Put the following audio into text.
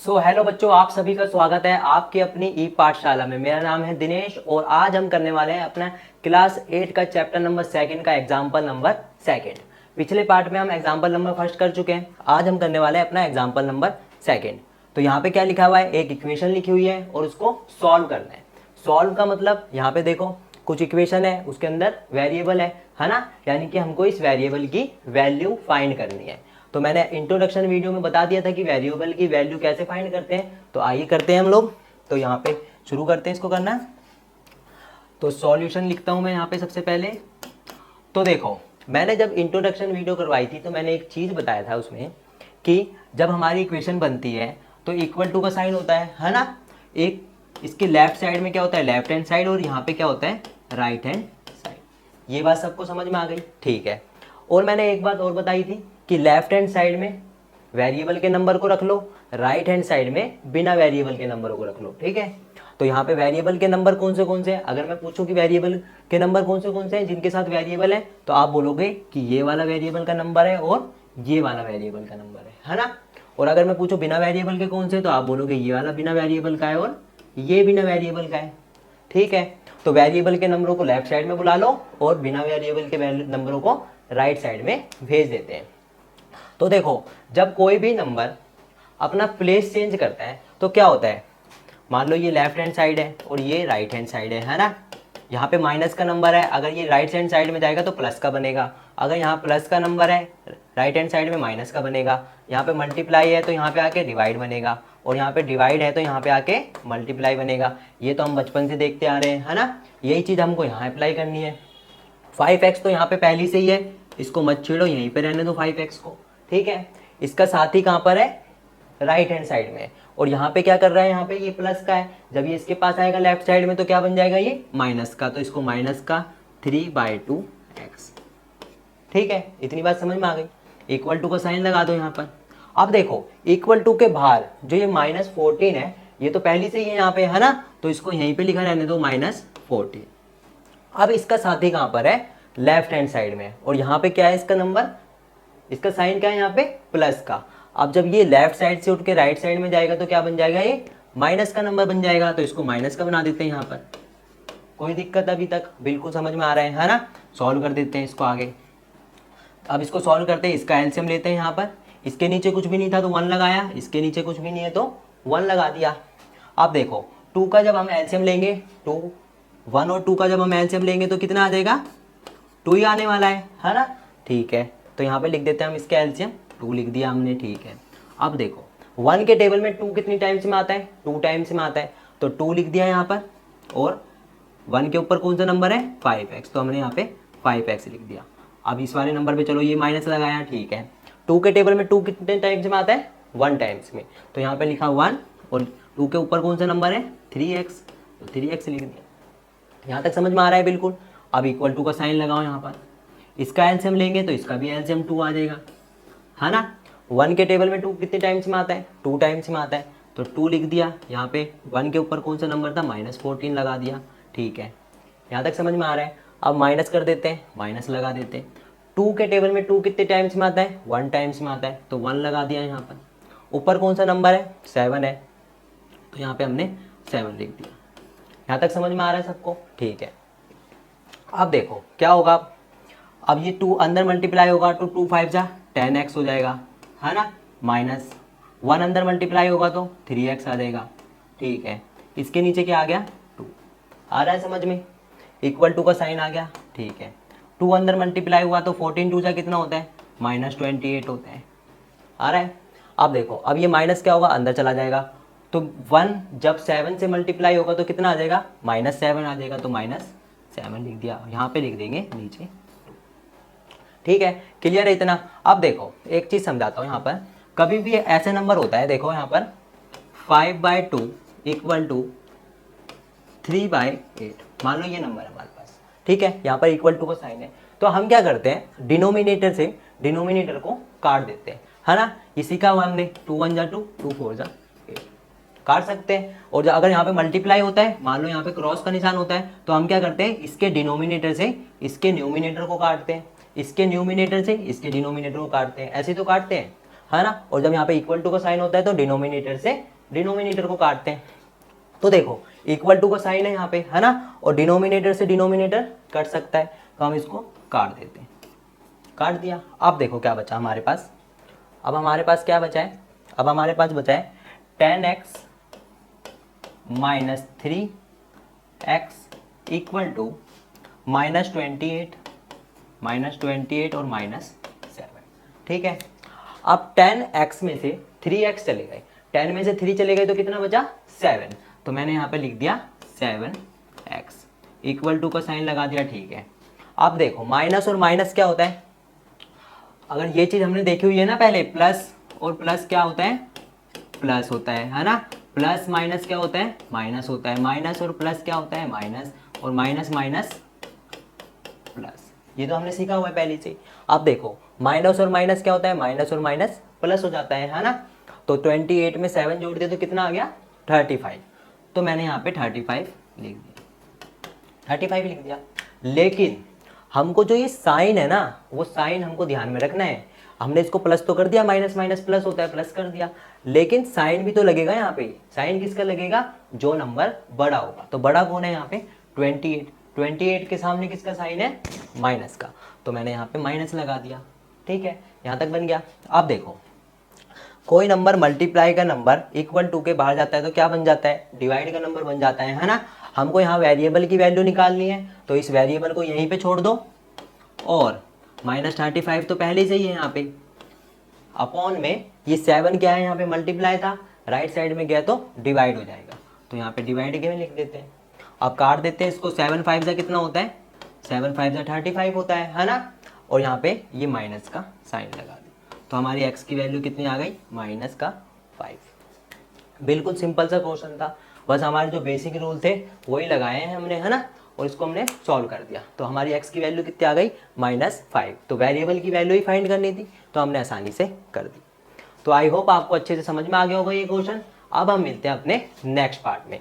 Hello बच्चों, आप सभी का स्वागत है आपकी अपनी ई पाठशाला में। मेरा नाम है दिनेश और आज हम करने वाले हैं अपना क्लास 8 का चैप्टर नंबर 2 का एग्जाम्पल नंबर 2। पिछले पार्ट में हम एग्जाम्पल नंबर 1 कर चुके हैं। आज हम करने वाले हैं अपना एग्जाम्पल नंबर 2। तो यहाँ पे क्या लिखा हुआ है, एक इक्वेशन लिखी हुई है और उसको सॉल्व करना है। सॉल्व का मतलब यहाँ पे देखो कुछ इक्वेशन है, उसके अंदर वेरिएबल है ना, यानी कि हमको इस वेरिएबल की वैल्यू फाइंड करनी है। तो मैंने इंट्रोडक्शन वीडियो में बता दिया था कि वेरिएबल की वैल्यू कैसे फाइंड करते हैं। तो आइए करते हैं हम लोग। तो यहाँ पे शुरू करते हैं इसको करना। तो सॉल्यूशन लिखता हूँ मैं यहाँ पे सबसे पहले। तो देखो, मैंने जब इंट्रोडक्शन वीडियो करवाई थी तो मैंने एक चीज़ बताया था उसमें कि जब हमारी इक्वेशन बनती है तो इक्वल टू का साइन होता है ना। एक इसके लेफ्ट साइड में क्या होता है, लेफ्ट हैंड साइड, और यहाँ पे क्या होता है, राइट हैंड साइड। ये बात सबको समझ में आ गई? ठीक है। और मैंने एक बात और बताई थी कि लेफ्ट हैंड साइड में वेरिएबल के नंबर को रख लो, राइट हैंड साइड में बिना वेरिएबल के नंबर को रख लो। ठीक है। तो यहाँ पे वेरिएबल के नंबर कौन से हैं? अगर मैं पूछूं कि वेरिएबल के नंबर कौन से हैं जिनके साथ वेरिएबल है, तो आप बोलोगे कि ये वाला वेरिएबल का नंबर है और ये वाला वेरिएबल का नंबर है ना। और अगर मैं पूछूं बिना वेरिएबल के कौन से, तो आप बोलोगे ये वाला बिना वेरिएबल का है और ये बिना वेरिएबल का है। ठीक है। तो वेरिएबल के नंबरों को लेफ्ट साइड में बुला लो और बिना वेरिएबल के नंबरों को राइट साइड में भेज देते हैं। तो देखो, जब कोई भी नंबर अपना प्लेस चेंज करता है तो क्या होता है, मान लो ये लेफ्ट हैंड साइड है और ये राइट हैंड साइड है ना। यहाँ पे माइनस का नंबर है, अगर ये राइट हैंड साइड में जाएगा तो प्लस का बनेगा। अगर यहाँ प्लस का नंबर है राइट हैंड साइड में माइनस का बनेगा। यहाँ पे मल्टीप्लाई है तो यहाँ पे आके डिवाइड बनेगा, और यहाँ पे डिवाइड है तो यहाँ पे आके मल्टीप्लाई बनेगा। ये तो हम बचपन से देखते आ रहे हैं, है ना। यही चीज़ हमको यहाँ अप्लाई करनी है। 5x तो यहाँ पे पहली से ही है, इसको मत छेड़ो, यहीं पे रहने दो 5x को। ठीक है। इसका साथी कहाँ पर है, राइट हैंड साइड में। और यहाँ पे क्या कर रहा है, यहाँ पे ये प्लस का है, जब ये इसके पास आएगा लेफ्ट साइड में तो क्या बन जाएगा, ये माइनस का। तो इसको माइनस का 3/2x। ठीक है, इतनी बात समझ में आ गई। इक्वल टू का साइन लगा दो यहाँ पर। अब देखो, इक्वल टू के बाहर जो ये -14 है, ये तो पहली से ही यहाँ पे है ना, तो इसको यहीं पे लिखा रहने दो -14। अब इसका साथी कहाँ पर है, लेफ्ट हैंड साइड में, और यहाँ पे क्या है इसका नंबर, इसका साइन क्या है यहाँ पे, प्लस का। अब जब ये लेफ्ट साइड से उठ के राइट साइड में जाएगा तो क्या बन जाएगा, ये माइनस का नंबर बन जाएगा। तो इसको माइनस का बना देते हैं यहाँ पर। कोई दिक्कत अभी तक? बिल्कुल समझ में आ रहा है ना। सॉल्व कर देते हैं इसको आगे। अब इसको सॉल्व करते हैं, इसका एलसीएम लेते हैं यहाँ पर। इसके नीचे कुछ भी नहीं था तो 1 लगाया, इसके नीचे कुछ भी नहीं है तो 1 लगा दिया। अब देखो, 2 का जब हम एलसीएम लेंगे, 1 और 2 का जब हम एलसीएम लेंगे तो कितना आ जाएगा, 2 ही आने वाला है ना। ठीक है, तो यहाँ पे लिख देते हैं हम इसका एलसीएम, 2 लिख दिया हमने। ठीक है। अब देखो, 1 के टेबल में 2 कितनी टाइम्स में आता है, 2 टाइम्स में आता है, तो 2 लिख दिया यहाँ पर। और 1 के ऊपर कौन सा नंबर है, 5x, तो हमने यहाँ पे 5x लिख दिया। अब इस वाले नंबर पे चलो ये माइनस लगाया। ठीक है। 2 के टेबल में 2 कितने टाइम्स में आता है, 1 टाइम्स में, तो यहाँ पे लिखा 1, और 2 के ऊपर कौन सा नंबर है, 3x, तो 3x लिख दिया। यहाँ तक समझ में आ रहा है? बिल्कुल। अब इक्वल टू का साइन लगाओ यहाँ पर। इसका एलसीएम लेंगे तो इसका भी एलसीएम 2 आ जाएगा, है ना। 1 के टेबल में 2 कितने टाइम्स में आता है, 2 टाइम्स में आता है, तो 2 लिख दिया। यहाँ पे 1 के ऊपर कौन सा नंबर था, -14 लगा दिया। ठीक है, यहाँ तक समझ में आ रहा है? अब माइनस कर देते हैं, माइनस लगा देते हैं। 2 के टेबल में 2 कितने टाइम्स में आता है, 1 टाइम्स में आता है, तो 1 लगा दिया यहाँ पर। ऊपर कौन सा नंबर है, 7 है, तो यहाँ पे हमने 7 लिख दिया। यहाँ तक समझ में आ रहा है सबको? ठीक है। अब देखो क्या होगा, अब ये 2 अंदर मल्टीप्लाई होगा तो 2 5 जा 10x हो जाएगा, है ना। -1 अंदर मल्टीप्लाई होगा तो 3x आ जाएगा। ठीक है। इसके नीचे क्या आ गया, 2। आ रहा है समझ में? इक्वल टू का साइन आ गया। ठीक है। 2 अंदर मल्टीप्लाई हुआ तो 14 2 जा कितना होता है, -28 होता है। आ रहा है? अब देखो, अब ये माइनस क्या होगा, अंदर चला जाएगा, तो 1 जब 7 से मल्टीप्लाई होगा तो कितना आ जाएगा, -7 आ जाएगा, तो -7 लिख दिया। यहाँ पे लिख देंगे नीचे। ठीक है, क्लियर है इतना? अब देखो, एक चीज़ समझाता हूँ यहाँ पर। कभी भी ऐसे नंबर होता है, देखो यहाँ पर 5/2 = 3/8, मान लो ये नंबर है हमारे पास। ठीक है, यहाँ पर इक्वल टू का साइन है, तो हम क्या करते हैं, डिनोमिनेटर से डिनोमिनेटर को काट देते हैं, है ना। इसी का हुआ हमने, 2 1 जा 2, 2 4 जा 8, काट सकते हैं। और अगर यहाँ पे मल्टीप्लाई होता है, मान लो यहाँ पे क्रॉस का निशान होता है, तो हम क्या करते हैं, इसके डिनोमिनेटर से इसके न्यूमिनेटर को काटते हैं, इसके न्यूमिनेटर से इसके डिनोमिनेटर को काटते हैं, ऐसे तो काटते हैं, है ना। और जब यहाँ पे इक्वल टू का साइन होता है तो डिनोमिनेटर से डिनोमिनेटर को काटते हैं। तो देखो इक्वल टू का साइन है यहाँ पे, है ना, और डिनोमिनेटर से डिनोमिनेटर कट सकता है, तो हम इसको काट देते हैं। काट दिया। अब देखो क्या बचा हमारे पास, अब हमारे पास क्या बचा है, अब हमारे पास बचा है 10x minus 3x equal to -28 और -7। ठीक है। अब 10x में से 3x चले गए, 10 में से 3 चले गए तो कितना बचा 7, तो मैंने यहाँ पे लिख दिया 7x इक्वल टू का साइन लगा दिया। ठीक है। अब देखो माइनस और माइनस क्या होता है, अगर ये चीज़ हमने देखी हुई है ना पहले, प्लस और प्लस क्या होता है, प्लस होता है ना। प्लस माइनस क्या होता है, माइनस होता है। माइनस और प्लस क्या होता है, माइनस, और माइनस माइनस प्लस, ये तो हमने सीखा हुआ है पहले से। अब देखो माइनस और माइनस क्या होता है, माइनस और माइनस प्लस हो जाता है ना। तो 28 में 7 जोड़ दिया तो कितना आ गया 35, तो मैंने यहाँ पे 35 लिख दिया, 35 लिख दिया। लेकिन हमको जो ये साइन है ना, वो साइन हमको ध्यान में रखना है। हमने इसको प्लस तो कर दिया, माइनस माइनस प्लस होता है, प्लस कर दिया, लेकिन साइन भी तो लगेगा यहाँ पे। साइन किसका लगेगा, जो नंबर बड़ा होगा। तो बड़ा कौन है यहाँ पे 28, 28 के सामने किसका साइन है, माइनस का, तो मैंने यहाँ पे माइनस लगा दिया। ठीक है, यहाँ तक बन गया। अब देखो कोई नंबर मल्टीप्लाई का नंबर इक्वल टू के बाहर जाता है तो क्या बन जाता है, डिवाइड का नंबर बन जाता है ना। हमको यहाँ वेरिएबल की वैल्यू निकालनी है, तो इस वेरिएबल को यहीं पे छोड़ दो, और -35 तो पहले से ही है यहाँ पे, अपॉन में ये 7 क्या है यहाँ पे मल्टीप्लाई था, राइट साइड में गया तो डिवाइड हो जाएगा, तो यहाँ पे डिवाइड के में लिख देते हैं। अब काट देते हैं इसको, 7 5 से कितना होता है, 7 5 से 35 होता है ना। और यहाँ पे ये माइनस का साइन लगा दे, तो हमारी x की वैल्यू कितनी आ गई, -5। बिल्कुल सिंपल सा क्वेश्चन था, बस हमारे जो बेसिक रूल थे वही लगाए हैं हमने, है ना, और इसको हमने सॉल्व कर दिया। तो हमारी x की वैल्यू कितनी आ गई, -5। तो वेरिएबल की वैल्यू ही फाइंड करनी थी, तो हमने आसानी से कर दी। तो आई होप आपको अच्छे से समझ में आ गया होगा ये क्वेश्चन। अब हम मिलते हैं अपने नेक्स्ट पार्ट में।